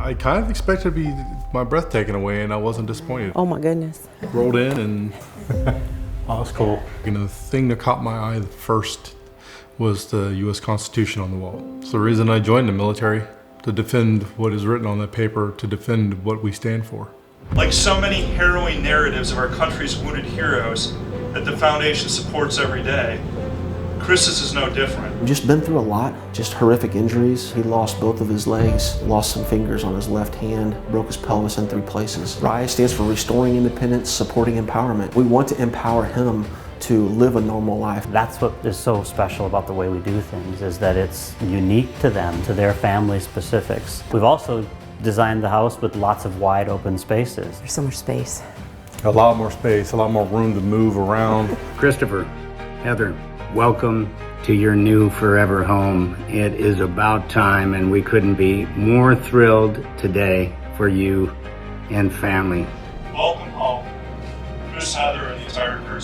I kind of expected to be my breath taken away, and I wasn't disappointed. Oh my goodness. Rolled in and Oh, that's cool. the thing that caught my eye first was the U.S. Constitution on the wall. It's the reason I joined the military, to defend what is written on that paper, to defend what we stand for. Like so many harrowing narratives of our country's wounded heroes that the Foundation supports every day, Chris's is no different. We've just been through a lot, just horrific injuries. He lost both of his legs, lost some fingers on his left hand, broke his pelvis in 3 places. R.I.S.E stands for Restoring Independence, Supporting Empowerment. We want to empower him to live a normal life. That's what is so special about the way we do things, is that it's unique to them, to their family specifics. We've also designed the house with lots of wide open spaces. There's so much space. A lot more space, a lot more room to move around. Christopher, Heather, welcome to your new forever home. It is about time, and we couldn't be more thrilled today for you and family. Welcome home, Chris, Heather, and the entire crew.